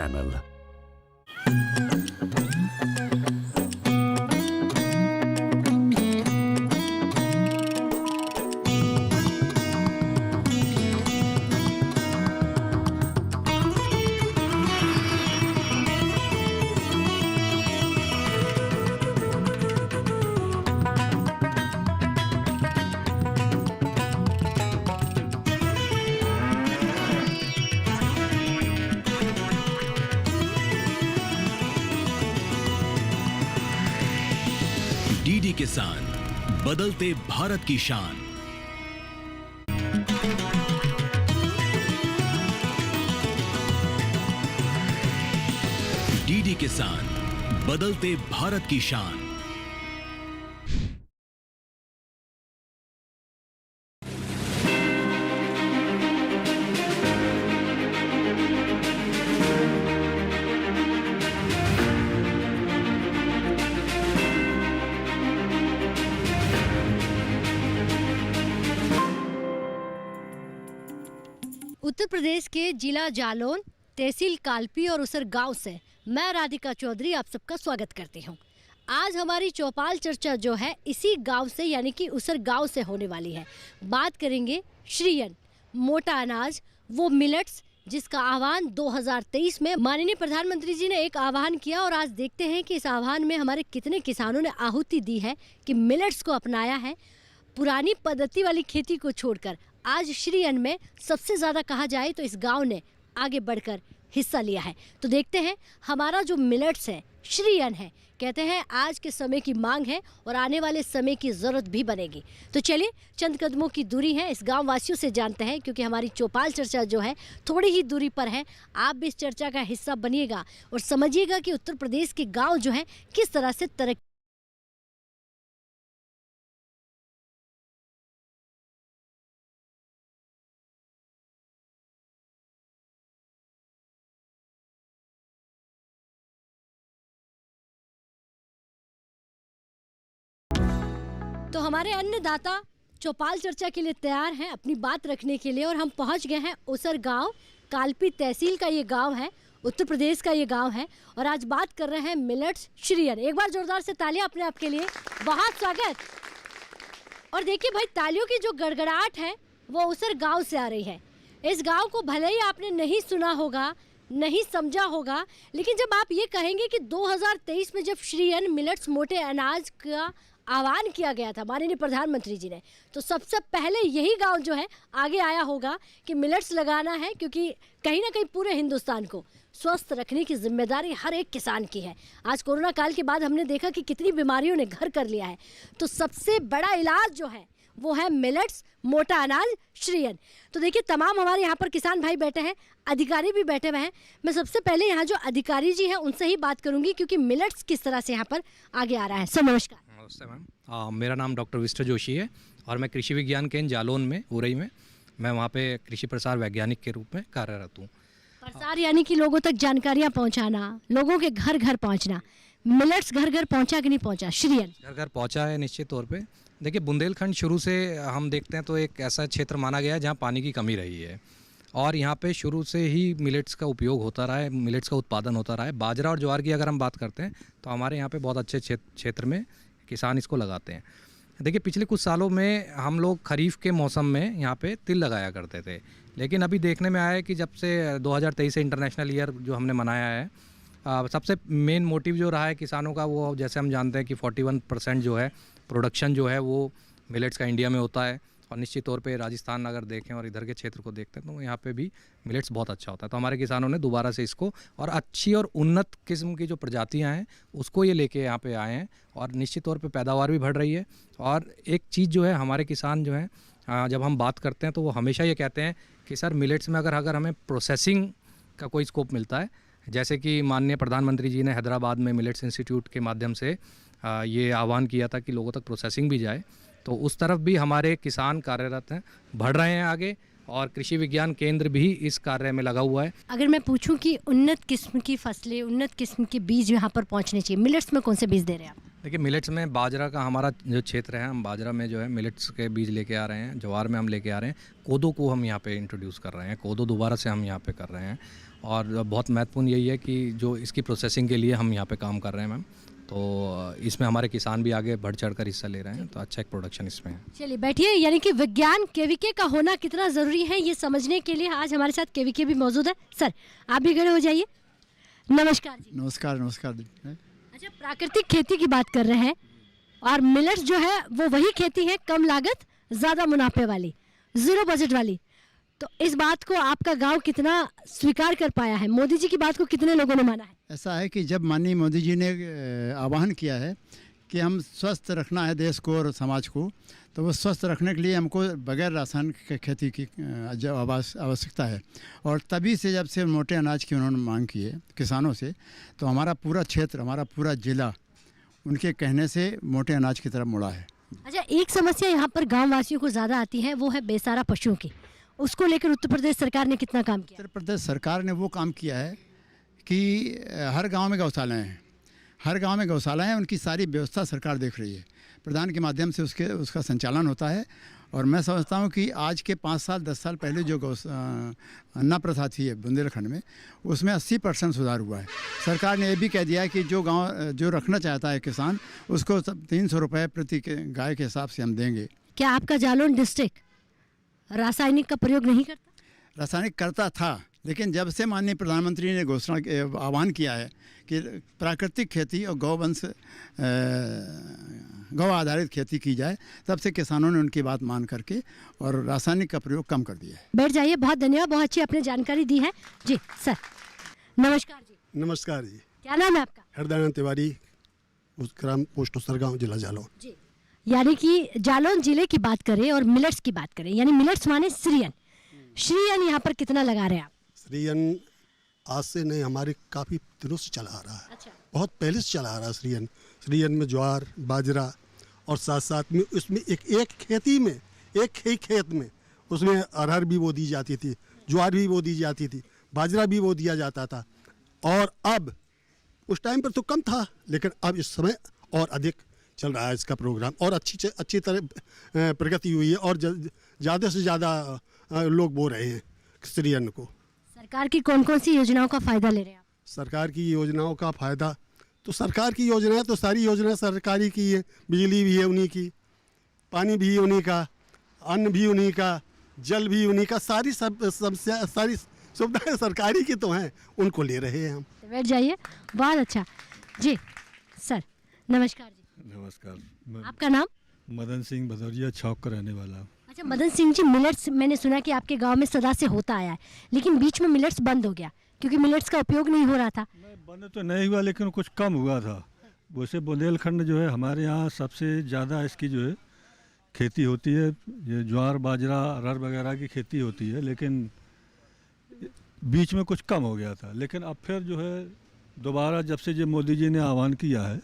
channel। DD किसान, बदलते भारत की शान। डीडी किसान, बदलते भारत की शान। उत्तर प्रदेश के जिला जालौन, तहसील कालपी और उसर गांव से मैं राधिका चौधरी आप सबका स्वागत करती हूं। आज हमारी चौपाल चर्चा जो है इसी गांव से यानी कि उसर गांव से होने वाली है। बात करेंगे श्रीअन्न, मोटा अनाज, वो मिलेट्स जिसका आह्वान 2023 में माननीय प्रधानमंत्री जी ने एक आह्वान किया और आज देखते हैं कि इस आह्वान में हमारे कितने किसानों ने आहुति दी है कि मिलेट्स को अपनाया है। पुरानी पद्धति वाली खेती को छोड़कर आज श्रीअन्न में सबसे ज़्यादा कहा जाए तो इस गांव ने आगे बढ़कर हिस्सा लिया है। तो देखते हैं हमारा जो मिलेट्स है, श्रीअन्न है, कहते हैं आज के समय की मांग है और आने वाले समय की ज़रूरत भी बनेगी। तो चलिए चंद कदमों की दूरी है इस गांव वासियों से जानते हैं, क्योंकि हमारी चौपाल चर्चा जो है थोड़ी ही दूरी पर है। आप भी इस चर्चा का हिस्सा बनिएगा और समझिएगा कि उत्तर प्रदेश के गाँव जो हैं किस तरह से तरक्की। तो हमारे अन्नदाता चौपाल चर्चा के लिए तैयार हैं अपनी बात रखने के लिए और हम पहुंच गए हैं उसर गांव, कालपी तहसील का ये गांव है, उत्तर प्रदेश का ये गांव है और आज बात कर रहे हैं मिलेट्स श्रीअन्न। एक बार जोरदार से तालियां अपने आप के लिए, बहुत स्वागत। और देखिए भाई, तालियों की जो गड़गड़ाहट है वो उसर गाँव से आ रही है। इस गाँव को भले ही आपने नहीं सुना होगा, नहीं समझा होगा, लेकिन जब आप ये कहेंगे कि 2023 में जब श्रीअन्न मिलेट्स मोटे अनाज का आह्वान किया गया था माननीय प्रधानमंत्री जी ने, तो सबसे पहले यही गांव जो है आगे आया होगा कि मिलेट्स लगाना है, क्योंकि कहीं ना कहीं पूरे हिंदुस्तान को स्वस्थ रखने की जिम्मेदारी हर एक किसान की है। आज कोरोना काल के बाद हमने देखा कि कितनी बीमारियों ने घर कर लिया है, तो सबसे बड़ा इलाज जो है वो है मिलेट्स, मोटा अनाज, श्रीअन्न। तो देखिए तमाम हमारे यहाँ पर किसान भाई बैठे हैं, अधिकारी भी बैठे हुए हैं। मैं सबसे पहले यहाँ जो अधिकारी जी हैं उनसे ही बात करूँगी, क्योंकि मिलेट्स किस तरह से यहाँ पर आगे आ रहा है। सर नमस्कार। नमस्ते मैम, मेरा नाम डॉक्टर विष्ट जोशी है और मैं कृषि विज्ञान केंद्र जालौन में, उरई में, मैं वहाँ पे कृषि प्रसार वैज्ञानिक के रूप में कार्यरत हूँ। प्रसार यानी कि लोगों तक जानकारियाँ पहुँचाना, लोगों के घर घर पहुँचना। मिलेट्स घर घर पहुँचा कि नहीं पहुँचा? श्रीअन्न घर घर पहुँचा है निश्चित तौर पे। देखिए बुंदेलखंड शुरू से हम देखते हैं तो एक ऐसा क्षेत्र माना गया है जहाँ पानी की कमी रही है और यहाँ पे शुरू से ही मिलेट्स का उपयोग होता रहा है, मिलेट्स का उत्पादन होता रहा है। बाजरा और ज्वार की अगर हम बात करते हैं तो हमारे यहाँ पे बहुत अच्छे क्षेत्र में किसान इसको लगाते हैं। देखिए पिछले कुछ सालों में हम लोग खरीफ के मौसम में यहाँ पे तिल लगाया करते थे, लेकिन अभी देखने में आया है कि जब से 2023 से इंटरनेशनल ईयर जो हमने मनाया है, सबसे मेन मोटिव जो रहा है किसानों का, वो जैसे हम जानते हैं कि 41% जो है प्रोडक्शन जो है वो मिलेट्स का इंडिया में होता है और निश्चित तौर पे राजस्थान अगर देखें और इधर के क्षेत्र को देखते हैं तो यहाँ पे भी मिलेट्स बहुत अच्छा होता है। तो हमारे किसानों ने दोबारा से इसको और अच्छी और उन्नत किस्म की जो प्रजातियाँ हैं उसको ये लेके यहाँ पे आए हैं और निश्चित तौर पे पैदावार भी बढ़ रही है। और एक चीज़ जो है हमारे किसान जो हैं जब हम बात करते हैं तो वो हमेशा ये कहते हैं कि सर मिलेट्स में अगर हमें प्रोसेसिंग का कोई स्कोप मिलता है, जैसे कि माननीय प्रधानमंत्री जी ने हैदराबाद में मिलेट्स इंस्टीट्यूट के माध्यम से ये आह्वान किया था कि लोगों तक प्रोसेसिंग भी जाए, तो उस तरफ भी हमारे किसान कार्यरत हैं, बढ़ रहे हैं आगे और कृषि विज्ञान केंद्र भी इस कार्य में लगा हुआ है। अगर मैं पूछूं कि उन्नत किस्म की फसलें, उन्नत किस्म के बीज यहाँ पर पहुँचने चाहिए, मिलेट्स में कौन से बीज दे रहे हैं आप? देखिए मिलेट्स में बाजरा का हमारा जो क्षेत्र है, हम बाजरा में जो है मिलेट्स के बीज लेके आ रहे हैं, ज्वार में हम लेके आ रहे हैं, कोदो को हम यहाँ पे इंट्रोड्यूस कर रहे हैं, कोदो दोबारा से हम यहाँ पे कर रहे हैं और बहुत महत्वपूर्ण यही है कि जो इसकी प्रोसेसिंग के लिए हम यहाँ पे काम कर रहे हैं मैम, तो इसमें हमारे किसान भी आगे बढ़ चढ़ कर हिस्सा ले रहे हैं, तो अच्छा एक प्रोडक्शन इसमें है। चलिए बैठिए। यानी कि विज्ञान केवीके का होना कितना ज़रूरी है ये समझने के लिए आज हमारे साथ केवीके भी मौजूद है। सर आप भी खड़े हो जाइए। नमस्कार जी। नमस्कार नमस्कार। अच्छा, प्राकृतिक खेती की बात कर रहे हैं और मिलेट्स जो है वो वही खेती है कम लागत ज़्यादा मुनाफे वाली, ज़ीरो बजट वाली। तो इस बात को आपका गांव कितना स्वीकार कर पाया है? मोदी जी की बात को कितने लोगों ने माना है? ऐसा है कि जब माननीय मोदी जी ने आह्वान किया है कि हम स्वस्थ रखना है देश को और समाज को, तो वो स्वस्थ रखने के लिए हमको बगैर रासायनिक खेती की आवश्यकता है। और तभी से जब से मोटे अनाज की उन्होंने मांग की है किसानों से, तो हमारा पूरा क्षेत्र, हमारा पूरा ज़िला उनके कहने से मोटे अनाज की तरफ मुड़ा है। अच्छा, एक समस्या यहाँ पर गाँव वासियों को ज़्यादा आती है, वो है बेसहारा पशुओं की। उसको लेकर उत्तर प्रदेश सरकार ने कितना काम किया? उत्तर प्रदेश सरकार ने वो काम किया है कि हर गांव में गौशालाएं हैं, हर गांव में गौशालाएं हैं, उनकी सारी व्यवस्था सरकार देख रही है। प्रधान के माध्यम से उसका संचालन होता है। और मैं समझता हूं कि आज के 5 साल 10 साल पहले जो अन्ना प्रथा थी बुंदेलखंड में, उसमें 80% सुधार हुआ है। सरकार ने ये भी कह दिया है कि जो रखना चाहता है किसान, उसको 300 रुपये प्रति गाय के हिसाब से हम देंगे। क्या आपका जालौन डिस्ट्रिक्ट रासायनिक का प्रयोग नहीं करता? रासायनिक करता था, लेकिन जब से माननीय प्रधानमंत्री ने आह्वान किया है कि प्राकृतिक खेती और गौ आधारित खेती की जाए, तब से किसानों ने उनकी बात मान करके और रासायनिक का प्रयोग कम कर दिया है। बैठ जाइए। बहुत धन्यवाद, बहुत अच्छी आपने जानकारी दी है जी। सर नमस्कार जी। नमस्कार जी। क्या नाम है आपका? हरदयानंद तिवारी, ग्राम पोस्ट उसरगांव, जिला जालौन जी। यानी कि जालौन जिले की बात करें और मिलेट्स की बात करें, यानी मिलेट्स माने श्रीयन। श्रीयन यहाँ पर कितना लगा रहे हैं आप? श्रीयन आज से नहीं, हमारे काफ़ी दिनों से चला आ रहा है। अच्छा। बहुत पहले से चला आ रहा है श्रीयन। श्रीयन में ज्वार, बाजरा और साथ साथ में उसमें एक खेती में, एक ही खेत में उसमें अरहर भी बो दी जाती थी, ज्वार भी बो दी जाती थी, बाजरा भी बो दिया जाता था। और अब उस टाइम पर तो कम था, लेकिन अब इस समय और अधिक चल रहा है इसका प्रोग्राम, और अच्छी तरह प्रगति हुई है और ज़्यादा से ज़्यादा लोग बो रहे हैं श्रीयन को। सरकार की कौन कौन सी योजनाओं का फायदा ले रहे हैं आप? सरकार की योजनाओं का फायदा तो सरकार की योजनाएं तो सारी योजना सरकारी की है। बिजली भी है उन्हीं की, पानी भी उन्हीं का, अन्न भी उन्हीं का, जल भी उन्हीं का, सारी सुविधाएं सरकारी की तो हैं, उनको ले रहे हैं हम। बैठ जाइए। बहुत अच्छा जी। सर नमस्कार जी। नमस्कार। आपका नाम? मदन सिंह, भदौरिया चौक का रहने वाला। अच्छा मदन सिंह जी, मिलेट्स मैंने सुना कि आपके गांव में सदा से होता आया है, लेकिन बीच में मिलेट्स बंद हो गया क्योंकि मिलेट्स का उपयोग नहीं हो रहा था। नहीं, बंद तो नहीं हुआ, लेकिन कुछ कम हुआ था। वैसे बुंदेलखंड जो है हमारे यहाँ सबसे ज़्यादा इसकी जो है खेती होती है, ये ज्वार, बाजरा, अरहर वगैरह की खेती होती है, लेकिन बीच में कुछ कम हो गया था। लेकिन अब फिर जो है दोबारा जब से जो मोदी जी ने आह्वान किया है,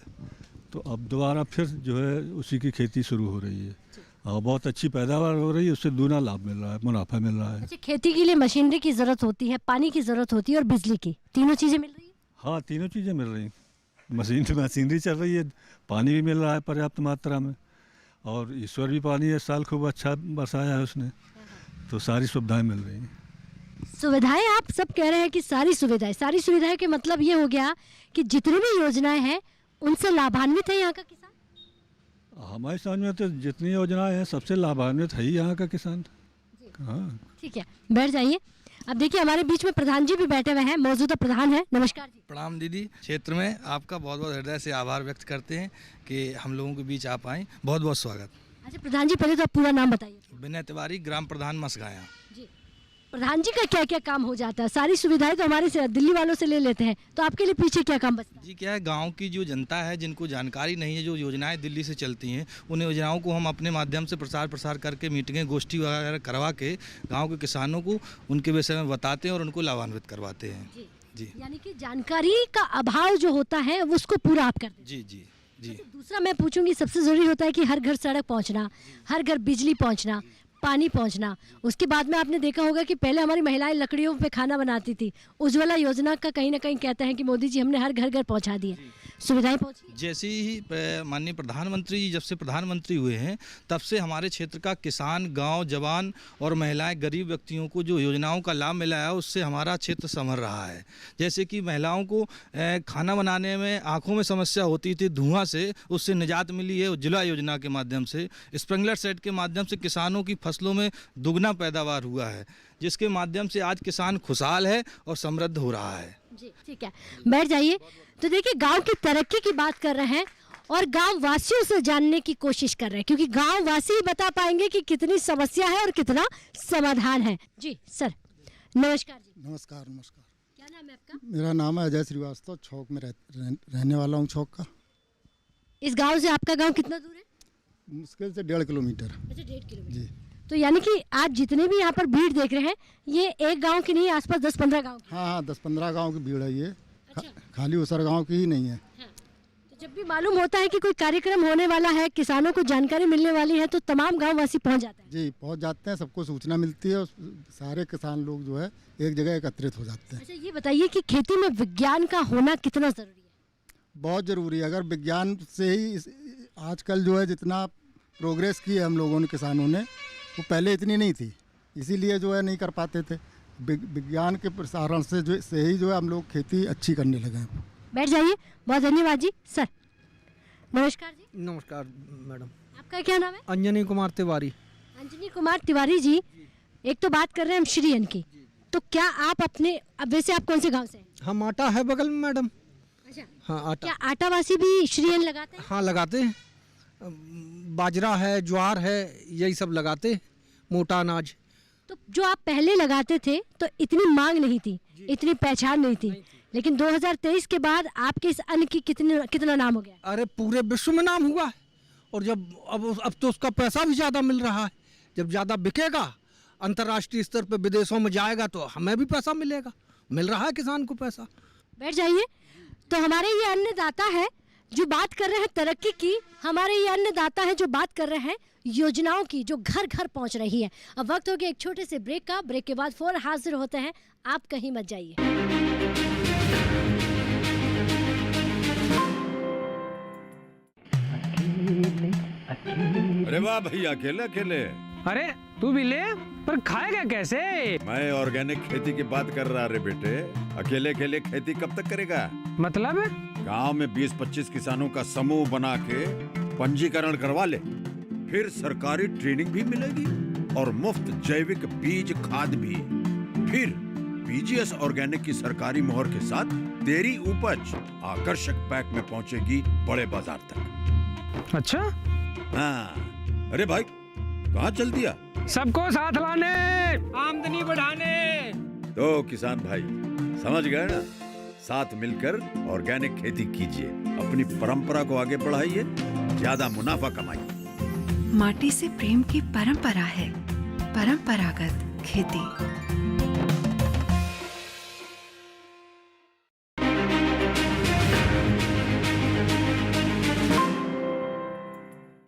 तो अब दोबारा फिर जो है उसी की खेती शुरू हो रही है और बहुत अच्छी पैदावार हो रही है, उससे दूना लाभ मिल रहा है, मुनाफा मिल रहा है। अच्छा, खेती के लिए मशीनरी की ज़रूरत होती है, पानी की ज़रूरत होती है और बिजली की, तीनों चीज़ें मिल रही है? हाँ, तीनों चीज़ें मिल रही हैं। मशीनरी चल रही है, पानी भी मिल रहा है पर्याप्त मात्रा में, और ईश्वर भी पानी इस साल खूब अच्छा बरसाया है उसने, तो सारी सुविधाएं मिल रही हैं। सुविधाएं आप सब कह रहे हैं कि सारी सुविधाएं के मतलब ये हो गया कि जितनी भी योजनाएं हैं उनसे लाभान्वित है यहाँ का किसान? हमारी समझ में तो जितनी योजनाएं हैं सबसे लाभान्वित है ही यहाँ का किसान। हाँ ठीक है, बैठ जाइए। अब देखिए हमारे बीच में प्रधान जी भी बैठे हुए हैं, मौजूदा प्रधान है। नमस्कार जी। प्रणाम दीदी। क्षेत्र में आपका बहुत बहुत हृदय से आभार व्यक्त करते हैं कि हम लोगों के बीच आप आए, बहुत बहुत स्वागत। अच्छा प्रधान जी, पहले तो आप पूरा नाम बताइए। विनय तिवारी, ग्राम प्रधान मसगाया जी। प्रधान जी का क्या क्या काम हो जाता है? सारी सुविधाएं तो हमारे से दिल्ली वालों से ले लेते हैं, तो आपके लिए पीछे क्या काम बचता है? जी, क्या है, गांव की जो जनता है जिनको जानकारी नहीं है, जो योजनाएं दिल्ली से चलती हैं, उन योजनाओं को हम अपने माध्यम से प्रसार करके मीटिंगें, गोष्ठी वगैरह करवा के गाँव के किसानों को उनके विषय में बताते हैं और उनको लाभान्वित करवाते हैं। जी, यानी कि जानकारी का अभाव जो होता है उसको पूरा आप करते हैं। जी जी जी। दूसरा मैं पूछूंगी, सबसे जरूरी होता है कि हर घर सड़क पहुंचना, हर घर बिजली पहुंचना, पानी पहुंचना। उसके बाद में आपने देखा होगा कि पहले हमारी महिलाएं लकड़ियों पे खाना बनाती थी, उज्ज्वला योजना का कहीं ना कहीं कहते हैं कि मोदी जी हमने हर घर घर पहुंचा दिया। सुविधाएं पहुंची? जैसे ही माननीय प्रधानमंत्री जी जब से प्रधानमंत्री हुए हैं तब से हमारे क्षेत्र का किसान, गांव, जवान और महिलाएं, गरीब व्यक्तियों को जो योजनाओं का लाभ मिला है उससे हमारा क्षेत्र संभल रहा है। जैसे कि महिलाओं को खाना बनाने में आंखों में समस्या होती थी धुआं से, उससे निजात मिली है उज्ज्वला योजना के माध्यम से। स्प्रिंकलर सेट के माध्यम से किसानों की फसलों में दुगना पैदावार हुआ है, जिसके माध्यम से आज किसान खुशहाल है और समृद्ध हो रहा है। जी ठीक है, बैठ जाइए। तो देखिए, गांव की तरक्की की बात कर रहे हैं और गांव वासियों से जानने की कोशिश कर रहे हैं, क्योंकि गांव वासी ही बता पाएंगे कि कितनी समस्या है और कितना समाधान है। जी सर, नमस्कार जी। नमस्कार नमस्कार। क्या नाम है आपका? मेरा नाम है अजय श्रीवास्तव, छौक में रहने वाला हूँ, छौक का। इस गांव से आपका गांव कितना दूर है? मुश्किल से 1.5 किलोमीटर। अच्छा, 1.5 किलोमीटर। जी। तो यानी कि आप जितने भी यहाँ पर भीड़ देख रहे हैं, ये एक गांव की नहीं, आसपास 10-15 गांव की। हाँ, 10-15 गाँव की भीड़ है ये। अच्छा। खाली उसर गाँव की ही नहीं है। हाँ। तो जब भी मालूम होता है कि कोई कार्यक्रम होने वाला है, किसानों को जानकारी मिलने वाली है, तो तमाम गाँव वासी पहुँच जाते हैं। जी, पहुँच जाते हैं, सबको सूचना मिलती है और सारे किसान लोग जो है एक जगह एकत्रित हो जाते हैं। अच्छा, ये बताइए कि खेती में विज्ञान का होना कितना ज़रूरी है? बहुत ज़रूरी है। अगर विज्ञान से ही आजकल जो है जितना प्रोग्रेस की है हम लोगों ने, किसानों ने, वो पहले इतनी नहीं थी, इसीलिए जो है नहीं कर पाते थे। विज्ञान के प्रसारण से ही जो है हम लोग खेती अच्छी करने लगे हैं। बैठ जाइए, बहुत धन्यवाद जी। सर नमस्कार जी। नमस्कार मैडम। आपका क्या नाम है? अंजनी कुमार तिवारी। अंजनी कुमार तिवारी जी, एक तो बात कर रहे हैं हम श्रीयन की, तो क्या आप अपने, अब वैसे आप कौन से गांव से हैं? हम आटा है बगल में मैडम। अच्छा, हाँ आटा। क्या आटावासी भी श्रीयन लगाते हैं? हाँ लगाते हैं, बाजरा है, ज्वार है, यही सब लगाते हैं, मोटा अनाज। तो जो आप पहले लगाते थे तो इतनी मांग नहीं थी, इतनी पहचान नहीं थी, लेकिन 2023 के बाद आपके इस अन्न की कितना नाम हो गया? अरे पूरे विश्व में नाम हुआ है। और जब अब तो उसका पैसा भी ज़्यादा मिल रहा है। जब ज़्यादा बिकेगा, अंतर्राष्ट्रीय स्तर पर विदेशों में जाएगा तो हमें भी पैसा मिलेगा। मिल रहा है किसान को पैसा। बैठ जाइए। तो हमारे ये अन्नदाता है जो बात कर रहे हैं तरक्की की, हमारे ये अन्नदाता है जो बात कर रहे हैं योजनाओं की, जो घर घर पहुंच रही है। अब वक्त हो गया एक छोटे से ब्रेक का। ब्रेक के बाद फिर हाजिर होते हैं, आप कहीं मत जाइए। अरे वाह भैया, अकेले अकेले। अरे तू भी ले, पर खाएगा कैसे? मैं ऑर्गेनिक खेती की बात कर रहा रे बेटे। अकेले अकेले खेती कब तक करेगा? मतलब? गांव में 20-25 किसानों का समूह बना के पंजीकरण करवा ले, फिर सरकारी ट्रेनिंग भी मिलेगी और मुफ्त जैविक बीज खाद भी। फिर पीजीएस ऑर्गेनिक की सरकारी मोहर के साथ तेरी उपज आकर्षक पैक में पहुंचेगी बड़े बाजार तक। अच्छा? हाँ। अरे भाई, कहाँ चल दिया? सबको साथ लाने, आमदनी बढ़ाने। तो किसान भाई समझ गए ना? साथ मिलकर ऑर्गेनिक खेती कीजिए, अपनी परंपरा को आगे बढ़ाइए, ज्यादा मुनाफा कमाइए। माटी से प्रेम की परंपरा है परंपरागत खेती।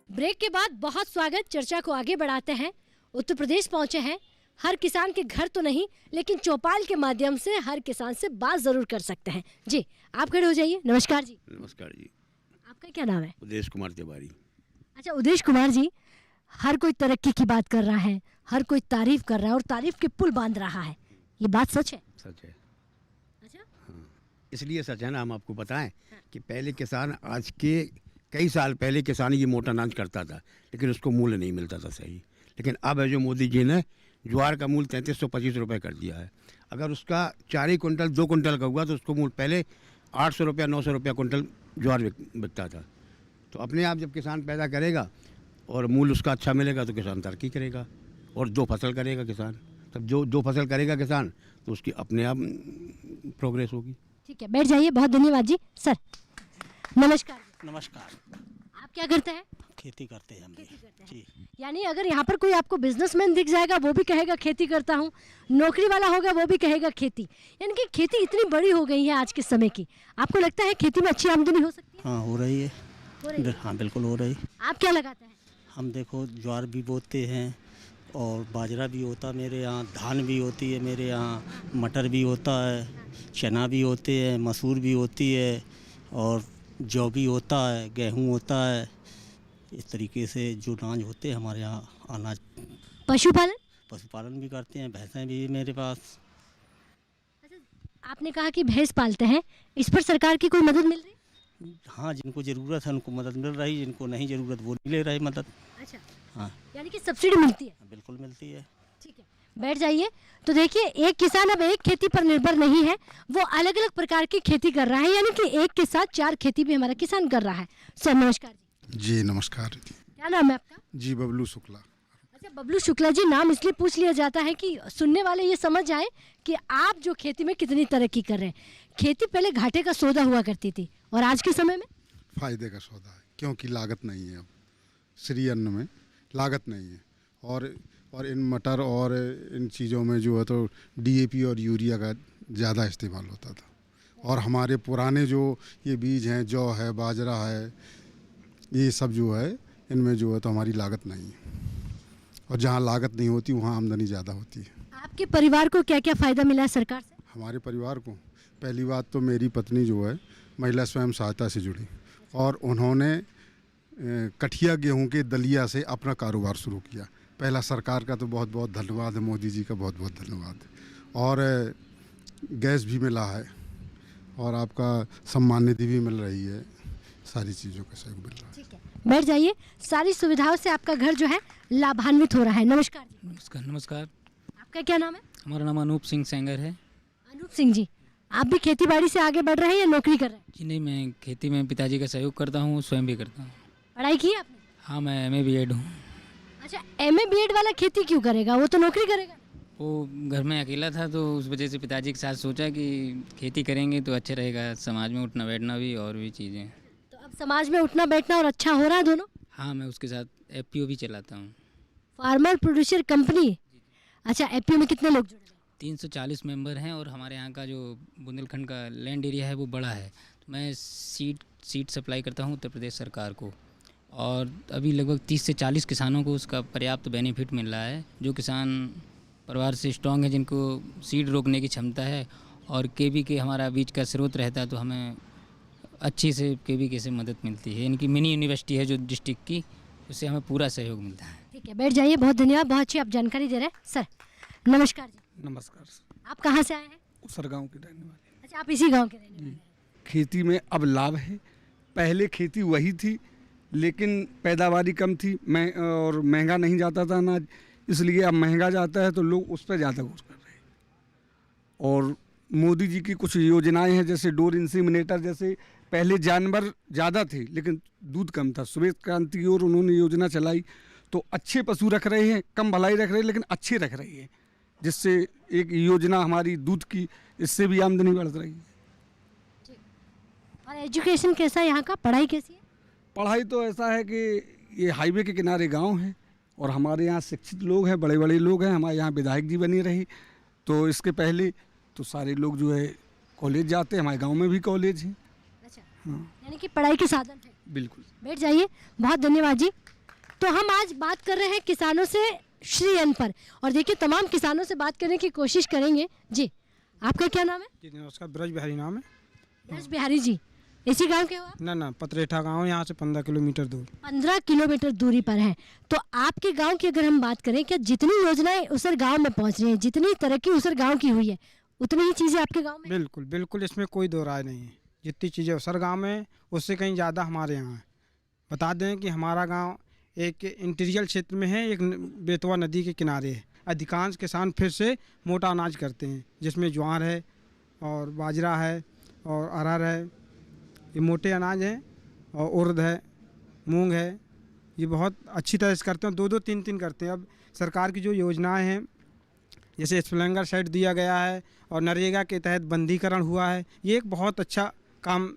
ब्रेक के बाद बहुत स्वागत। चर्चा को आगे बढ़ाते हैं। उत्तर प्रदेश पहुंचे हैं। हर किसान के घर तो नहीं, लेकिन चौपाल के माध्यम से हर किसान से बात जरूर कर सकते हैं। जी आप खड़े हो जाइए। नमस्कार जी। नमस्कार जी। आपका क्या नाम है? उदेश कुमार तिवारी। अच्छा उदेश कुमार जी, हर कोई तरक्की की बात कर रहा है, हर कोई तारीफ कर रहा है और तारीफ के पुल बांध रहा है, ये बात सच है? सच है। अच्छा हाँ, इसलिए सच है ना, हम आपको बताएं कि पहले किसान, आज के कई साल पहले किसान ये मोटा अनाज करता था, लेकिन उसको मूल्य नहीं मिलता था सही। लेकिन अब है जो मोदी जी ने ज्वार का मूल्य 3325 रुपये कर दिया है। अगर उसका 4 क्विंटल 2 क्विंटल का हुआ तो उसको मूल्य पहले 800 रुपया 900 रुपया क्विंटल ज्वार बिकता था। तो अपने आप जब किसान पैदा करेगा और मूल्य उसका अच्छा मिलेगा तो किसान तरक्की करेगा। और 2 फसल करेगा किसान, तब जो 2 फसल करेगा किसान तो उसकी अपने आप प्रोग्रेस होगी। ठीक है, बैठ जाइए। बहुत धन्यवाद जी। सर नमस्कार। नमस्कार। आप क्या करते हैं? खेती करते हैं हम भी। जी। यानी अगर यहाँ पर कोई आपको बिजनेसमैन दिख जाएगा वो भी कहेगा खेती करता हूँ, नौकरी वाला होगा वो भी कहेगा खेती। यानी कि खेती इतनी बड़ी हो गई है आज के समय की। आपको लगता है खेती में अच्छी आमदनी हो सकती है? हाँ हो रही है। हाँ बिल्कुल हो रही। आप क्या लगाते हैं? हम देखो ज्वार भी बोते हैं और बाजरा भी होता है मेरे यहाँ, धान भी होती है मेरे यहाँ, मटर भी होता है, चना भी होते हैं, मसूर भी होती है और जौ भी होता है, गेहूँ होता है, इस तरीके से जो अनाज होते हैं हमारे यहाँ अनाज। पशुपालन? पशुपालन भी करते हैं, भैंसें भी मेरे पास। आपने कहा कि भैंस पालते हैं, इस पर सरकार की कोई मदद मिल रही? हाँ, जिनको ज़रूरत है उनको मदद मिल रही है, जिनको नहीं ज़रूरत वो नहीं ले रहे मदद। अच्छा, हाँ, यानी कि सब्सिडी मिलती है? बिल्कुल मिलती है। ठीक है, बैठ जाइए। तो देखिए, एक किसान अब एक खेती पर निर्भर नहीं है, वो अलग अलग प्रकार की खेती कर रहा है, यानी कि एक के साथ 4 खेती भी हमारा किसान कर रहा है। सर नमस्कार जी। जी नमस्कार। क्या नाम है आपका? जी बबलू शुक्ला। अच्छा बबलू शुक्ला जी, नाम इसलिए पूछ लिया जाता है कि सुनने वाले ये समझ जाए कि आप जो खेती में कितनी तरक्की कर रहे हैं। खेती पहले घाटे का सौदा हुआ करती थी और आज के समय में फायदे का सौदा है, क्योंकि लागत नहीं है। अब श्री अन्न में लागत नहीं है और इन मटर और इन चीज़ों में जो है तो डीएपी और यूरिया का ज़्यादा इस्तेमाल होता था। और हमारे पुराने जो ये बीज हैं, जौ है, बाजरा है, ये सब जो है इनमें जो है तो हमारी लागत नहीं है। और जहाँ लागत नहीं होती वहाँ आमदनी ज़्यादा होती है। आपके परिवार को क्या क्या फ़ायदा मिला है सरकार से? हमारे परिवार को पहली बात तो मेरी पत्नी जो है महिला स्वयं सहायता से जुड़ी और उन्होंने कठिया गेहूं के दलिया से अपना कारोबार शुरू किया। पहला सरकार का तो बहुत बहुत धन्यवाद है, मोदी जी का बहुत बहुत धन्यवाद। और गैस भी मिला है और आपका सम्मान निधि भी मिल रही है, सारी चीज़ों का सहयोग मिल रहा है। ठीक है, बैठ जाइए। सारी सुविधाओं से आपका घर जो है लाभान्वित हो रहा है। नमस्कार जी। नमस्कार। नमस्कार। आपका क्या नाम है? हमारा नाम अनूप सिंह सेंगर है। अनूप सिंह जी, आप भी खेती बाड़ी से आगे बढ़ रहे हैं या नौकरी कर रहे हैं? जी नहीं, मैं खेती में पिताजी का सहयोग करता हूँ, स्वयं भी करता हूँ। पढ़ाई की है आपने? हाँ, मैं MA BEd हूँ। अच्छा, MA BEd वाला खेती क्यों करेगा, वो तो नौकरी करेगा। वो घर में अकेला था तो उस वजह से पिताजी के साथ सोचा कि खेती करेंगे तो अच्छा रहेगा, समाज में उठना बैठना भी और भी चीज़ें। तो अब समाज में उठना बैठना और अच्छा हो रहा है दोनों? हाँ, मैं उसके साथ FPO भी चलाता हूँ। Farmer producer company. अच्छा, FPO में कितने लोग जुड़े हैं? 340 मेंबर हैं और हमारे यहाँ का जो बुंदेलखंड का लैंड एरिया है वो बड़ा है। तो मैं सीड सप्लाई करता हूँ उत्तर प्रदेश सरकार को और अभी लगभग 30 से 40 किसानों को उसका पर्याप्त बेनिफिट मिल रहा है। जो किसान परिवार से स्ट्रॉन्ग है, जिनको सीड रोकने की क्षमता है और KVK हमारा बीज का स्रोत रहता है, तो हमें अच्छी से KVK से मदद मिलती है। इनकी मिनी यूनिवर्सिटी है जो डिस्ट्रिक्ट की, उससे हमें पूरा सहयोग मिलता है। ठीक है, बैठ जाइए। बहुत धन्यवाद, बहुत अच्छी आप जानकारी दे रहे हैं। सर नमस्कार जी। नमस्कार। आप कहाँ से आए हैं? उसर गांव के रहने वाले। अच्छा, आप इसी गांव के रहने वाले हैं। खेती में अब लाभ है। पहले खेती वही थी लेकिन पैदावारी कम थी, और महंगा नहीं जाता था अनाज, इसलिए अब महंगा जाता है तो लोग उस पर ज़्यादा गौर कर रहे हैं। और मोदी जी की कुछ योजनाएं हैं, जैसे डोर इंसीमिनेटर, जैसे पहले जानवर ज़्यादा थे लेकिन दूध कम था, श्वेत क्रांति की ओर उन्होंने योजना चलाई तो अच्छे पशु रख रहे हैं, कम भलाई रख रहे हैं लेकिन अच्छे रख रही है, जिससे एक योजना हमारी दूध की, इससे भी आमदनी बढ़ रही है। और एजुकेशन कैसा है यहाँ का, पढ़ाई कैसी है? पढ़ाई तो ऐसा है कि ये हाईवे के किनारे गांव है और हमारे यहाँ शिक्षित लोग हैं, बड़े बड़े लोग हैं। हमारे यहाँ विधायक जी बनी रही, तो इसके पहले तो सारे लोग जो है कॉलेज जाते हैं, हमारे गांव में भी कॉलेज है। अच्छा, हाँ, यानी कि पढ़ाई के साधन है। बिल्कुल। बैठ जाइए, बहुत धन्यवाद जी। तो हम आज बात कर रहे हैं किसानों से श्री अन्न पर, और देखिए तमाम किसानों से बात करने की कोशिश करेंगे। जी, आपका क्या नाम है? जी नमस्कार, ब्रज बिहारी नाम है। ब्रज बिहारी जी, इसी गांव के हो आप? ना, पतरेठा गांव, यहाँ से 15 किलोमीटर दूर। 15 किलोमीटर दूरी पर है। तो आपके गांव की अगर हम बात करें, क्या जितनी योजनाएं उसर गांव में पहुंच रही हैं, जितनी तरक्की उसर गांव की हुई है, उतनी ही चीज़ें आपके गांव में? बिल्कुल बिल्कुल, इसमें कोई दो राय नहीं है। जितनी चीज़ें उसर गांव में उससे कहीं ज़्यादा हमारे यहाँ है। बता दें कि हमारा गांव एक इंटीरियर क्षेत्र में है, एक बेतवा नदी के किनारे है। अधिकांश किसान फिर से मोटा अनाज करते हैं, जिसमें ज्वार है और बाजरा है और अरहर है, ये मोटे अनाज हैं, और उर्द है, मूंग है, ये बहुत अच्छी तरह से करते हैं। 2-2, 3-3 करते हैं। अब सरकार की जो योजनाएं हैं, जैसे स्प्लेंगर सेट दिया गया है और नरेगा के तहत बंदीकरण हुआ है, ये एक बहुत अच्छा काम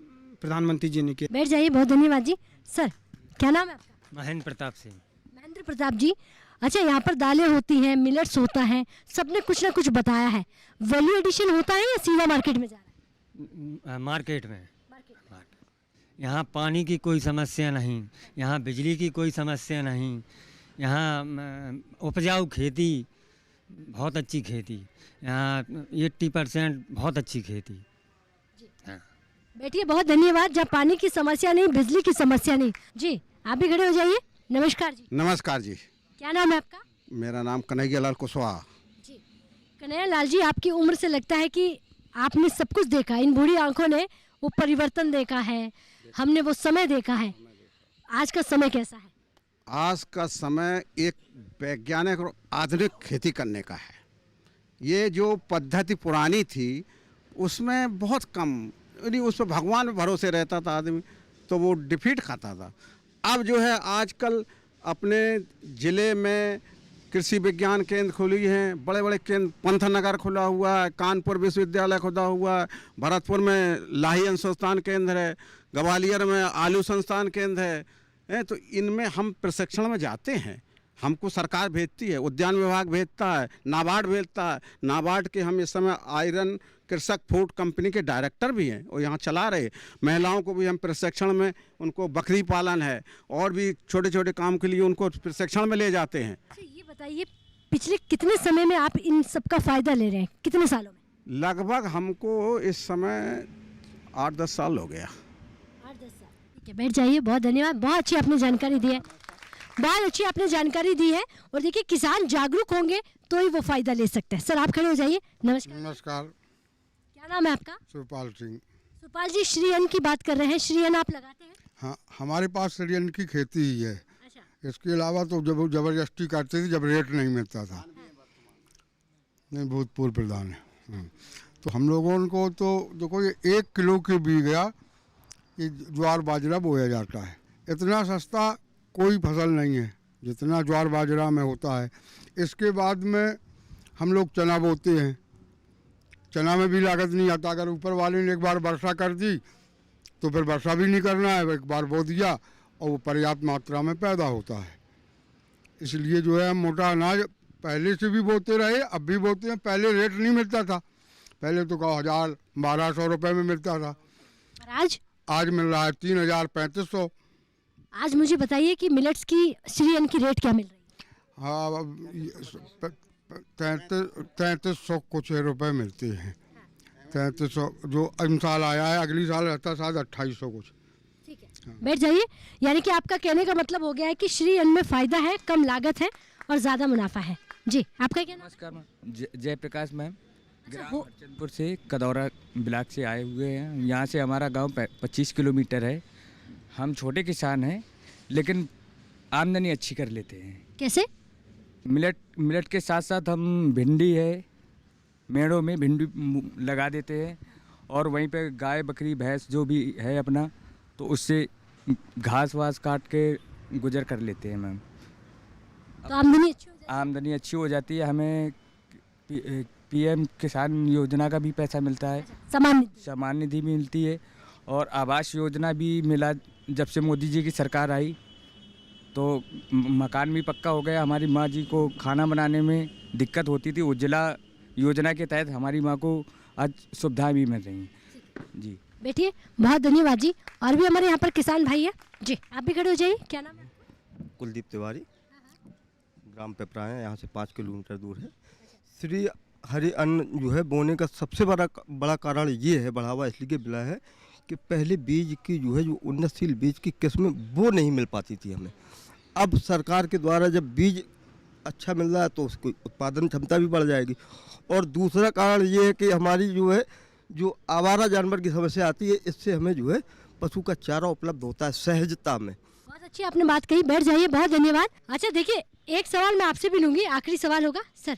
प्रधानमंत्री जी ने किया। बैठ जाइए, बहुत धन्यवाद जी। सर क्या नाम है आपका? महेंद्र प्रताप सिंह। महेंद्र प्रताप जी, अच्छा यहाँ पर दालें होती हैं, मिलेट्स होता है, सबने कुछ ना कुछ बताया है। वैल्यू एडिशन होता है या सीधा मार्केट में जा रहा है? मार्केट में। यहाँ पानी की कोई समस्या नहीं, यहाँ बिजली की कोई समस्या नहीं, यहाँ उपजाऊ खेती, बहुत अच्छी खेती, यहाँ 80% बहुत अच्छी खेती। हाँ। बैठिए, बहुत धन्यवाद। जब पानी की समस्या नहीं, बिजली की समस्या नहीं। जी आप भी खड़े हो जाइए। नमस्कार जी। नमस्कार जी। क्या नाम है आपका? मेरा नाम कन्हैया लाल कुशवाहा। जी कन्हैया लाल जी, आपकी उम्र से लगता है कि आपने सब कुछ देखा, इन बूढ़ी आंखों ने वो परिवर्तन देखा है, हमने वो समय देखा है। आज का समय कैसा है? आज का समय एक वैज्ञानिक और आधुनिक खेती करने का है। ये जो पद्धति पुरानी थी उसमें बहुत कम, यानी उस पर भगवान पे भरोसे रहता था आदमी, तो वो डिफीट खाता था। अब जो है आजकल अपने ज़िले में कृषि विज्ञान केंद्र खुली हैं, बड़े बड़े केंद्र, पंथनगर खुला हुआ है, कानपुर विश्वविद्यालय खुला हुआ है, भरतपुर में लाही अनुसंधान केंद्र है, ग्वालियर में आलू संस्थान केंद्र है। तो इनमें हम प्रशिक्षण में जाते हैं, हमको सरकार भेजती है, उद्यान विभाग भेजता है, नाबार्ड भेजता है। नाबार्ड के हम इस समय आयरन कृषक फूड कंपनी के डायरेक्टर भी हैं और यहाँ चला रहे। महिलाओं को भी हम प्रशिक्षण में, उनको बकरी पालन है और भी छोटे छोटे काम के लिए उनको प्रशिक्षण में ले जाते हैं। ये बताइए, पिछले कितने समय में आप इन सब का फायदा ले रहे हैं? कितने सालों में? लगभग हमको इस समय 8-10 साल हो गया। 8-10 साल। ठीक है, बैठ जाइए। बहुत धन्यवाद, बहुत अच्छी आपने जानकारी दी है, बहुत अच्छी आपने जानकारी दी है। और देखिए, किसान जागरूक होंगे तो ही वो फायदा ले सकते हैं। सर आप खड़े हो जाइए। नमस्कार। नमस्कार। क्या नाम है आपका? सुपाल सिंह। सुपाल जी, श्री अन्न की बात कर रहे हैं। श्री अन्न आप लगाते हैं? हाँ, हमारे पास श्री अन्न की खेती ही है। इसके अलावा तो जब जबरदस्ती करते थे जब रेट नहीं मिलता था। नहीं, भूतपूर्व प्रधान है। तो हम लोगों को तो देखो, ये 1 किलो के बीघा ये ज्वार बाजरा बोया जाता है। इतना सस्ता कोई फसल नहीं है जितना ज्वार बाजरा में होता है। इसके बाद में हम लोग चना बोते हैं। चना में भी लागत नहीं आता। अगर ऊपर वाले ने एक बार वर्षा कर दी तो फिर वर्षा भी नहीं करना है, एक बार बो दिया और वो पर्याप्त मात्रा में पैदा होता है। इसलिए जो है मोटा अनाज पहले से भी बोते रहे, अब भी बोते हैं। पहले रेट नहीं मिलता था, पहले तो 1000-1200 रुपये में मिलता था। आज मिल रहा है 3000-3500। आज मुझे बताइए कि मिलेट्स की श्री अन्न की रेट क्या मिल रही है? हाँ, 3300 कुछ रुपए मिलते हैं। 3300 जो साल आया है, अगली साल रहता शायद 2800 कुछ। ठीक है, बैठ जाइए। यानी कि आपका कहने का मतलब हो गया है कि श्री अन्न में फ़ायदा है, कम लागत है और ज़्यादा मुनाफा है। जी आपका क्या नाम? नमस्कार मैम। जयप्रकाश मैम, ग्राम अर्चनपुर से कदौरा ब्लॉक से आए हुए हैं। यहाँ से हमारा गांव 25 किलोमीटर है। हम छोटे किसान हैं लेकिन आमदनी अच्छी कर लेते हैं। कैसे? मिलेट के साथ साथ हम भिंडी है, मेड़ों में भिंडी लगा देते हैं और वहीं पे गाय बकरी भैंस जो भी है अपना, तो उससे घास वास काट के गुजर कर लेते हैं मैम। तो आमदनी अच्छी हो जाती है। हमें PM किसान योजना का भी पैसा मिलता है, सामान निधि भी मिलती है और आवास योजना भी मिला। जब से मोदी जी की सरकार आई तो मकान भी पक्का हो गया। हमारी माँ जी को खाना बनाने में दिक्कत होती थी, उज्ज्वला योजना के तहत हमारी माँ को आज सुविधाएं भी मिल रही हैं। जी बैठिए, बहुत धन्यवाद जी। और भी हमारे यहाँ पर किसान भाई है जी, आप भी खड़े हो जाइए। क्या नाम है? कुलदीप तिवारी, ग्राम पेपरा है, यहाँ से 5 किलोमीटर दूर है। श्री हरि अन्न जो है बोने का सबसे बड़ा कारण ये है, बढ़ावा इसलिए मिला है कि पहले बीज की जो है, जो उन्नतशील बीज की किस्में वो नहीं मिल पाती थी हमें। अब सरकार के द्वारा जब बीज अच्छा मिल रहा है तो उसकी उत्पादन क्षमता भी बढ़ जाएगी। और दूसरा कारण ये है कि हमारी जो है, जो आवारा जानवर की समस्या आती है, इससे हमें जो है पशु का चारा उपलब्ध होता है सहजता में। बहुत अच्छी आपने बात कही, बैठ जाइए। बहुत धन्यवाद। अच्छा देखिए, एक सवाल मैं आपसे भी लूँगी, आखिरी सवाल होगा। सर,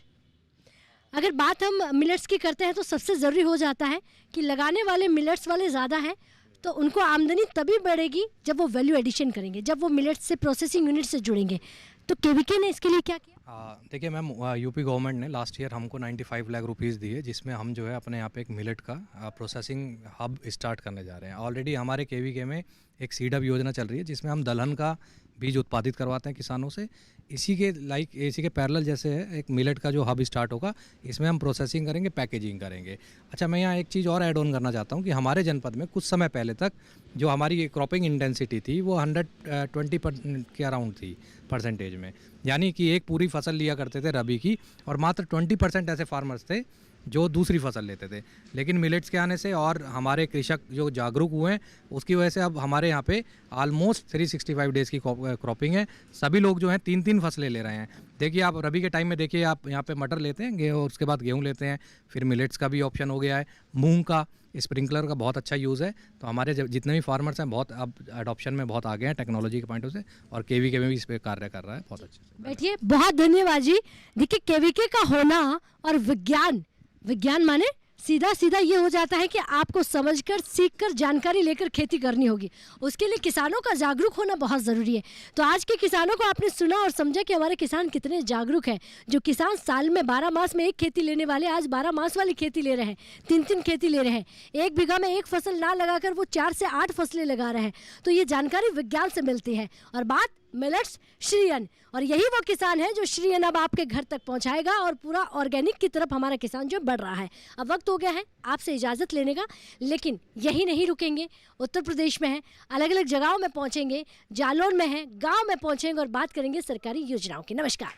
अगर बात हम मिलेट्स की करते हैं तो सबसे ज़रूरी हो जाता है कि लगाने वाले मिलेट्स वाले ज़्यादा हैं तो उनको आमदनी तभी बढ़ेगी जब वो वैल्यू एडिशन करेंगे, जब वो मिलेट्स से प्रोसेसिंग यूनिट से जुड़ेंगे। तो केवीके ने इसके लिए क्या किया? देखिए मैम, यूपी गवर्नमेंट ने लास्ट ईयर हमको 95 लाख रुपीज़ दिए, जिसमें हम जो है अपने यहाँ पे एक मिलेट का प्रोसेसिंग हब स्टार्ट करने जा रहे हैं। ऑलरेडी हमारे केवीके में एक सीड हब योजना चल रही है जिसमें हम दलहन का बीज उत्पादित करवाते हैं किसानों से। इसी के पैरेलल जैसे है एक मिलेट का जो हब स्टार्ट होगा, इसमें हम प्रोसेसिंग करेंगे, पैकेजिंग करेंगे। अच्छा, मैं यहाँ एक चीज़ और ऐड ऑन करना चाहता हूँ कि हमारे जनपद में कुछ समय पहले तक जो हमारी क्रॉपिंग इंटेंसिटी थी वो 120% के अराउंड थी परसेंटेज में, यानी कि एक पूरी फसल लिया करते थे रबी की, और मात्र 20% ऐसे फार्मर्स थे जो दूसरी फसल लेते थे। लेकिन मिलेट्स के आने से और हमारे कृषक जो जागरूक हुए हैं उसकी वजह से अब हमारे यहाँ पे ऑलमोस्ट 365 डेज़ की क्रॉपिंग है। सभी लोग जो हैं 3-3 फसलें ले रहे हैं। देखिए आप रबी के टाइम में देखिए आप यहाँ पे मटर लेते हैं, गेहूँ, उसके बाद गेहूँ लेते हैं, फिर मिलेट्स का भी ऑप्शन हो गया है, मूंग का, स्प्रिंकलर का बहुत अच्छा यूज़ है। तो हमारे जितने भी फार्मर्स हैं बहुत अब अडॉप्शन में बहुत आगे हैं टेक्नोलॉजी के पॉइंट से, और केवीके में भी इस पर कार्य कर रहा है बहुत अच्छे से। बैठिए, बहुत धन्यवाद जी। देखिए केवीके का होना और विज्ञान माने सीधा सीधा ये हो जाता है कि आपको समझकर, सीखकर, जानकारी लेकर खेती करनी होगी। उसके लिए किसानों का जागरूक होना बहुत ज़रूरी है। तो आज के किसानों को आपने सुना और समझा कि हमारे किसान कितने जागरूक हैं। जो साल में 12 मास में एक खेती लेने वाले आज 12 मास वाली खेती ले रहे हैं, 3-3 खेती ले रहे हैं, 1 बीघा में 1 फसल ना लगाकर वो 4 से 8 फसलें लगा रहे हैं। तो ये जानकारी विज्ञान से मिलती है। और बात मिलेट्स श्री अन्न, और यही वो किसान है जो श्री अन्न अब आपके घर तक पहुंचाएगा और पूरा ऑर्गेनिक की तरफ हमारा किसान जो बढ़ रहा है। अब वक्त हो गया है आपसे इजाज़त लेने का, लेकिन यही नहीं रुकेंगे। उत्तर प्रदेश में है, अलग अलग जगहों में पहुंचेंगे, जालौन में है, गांव में पहुंचेंगे और बात करेंगे सरकारी योजनाओं की। नमस्कार।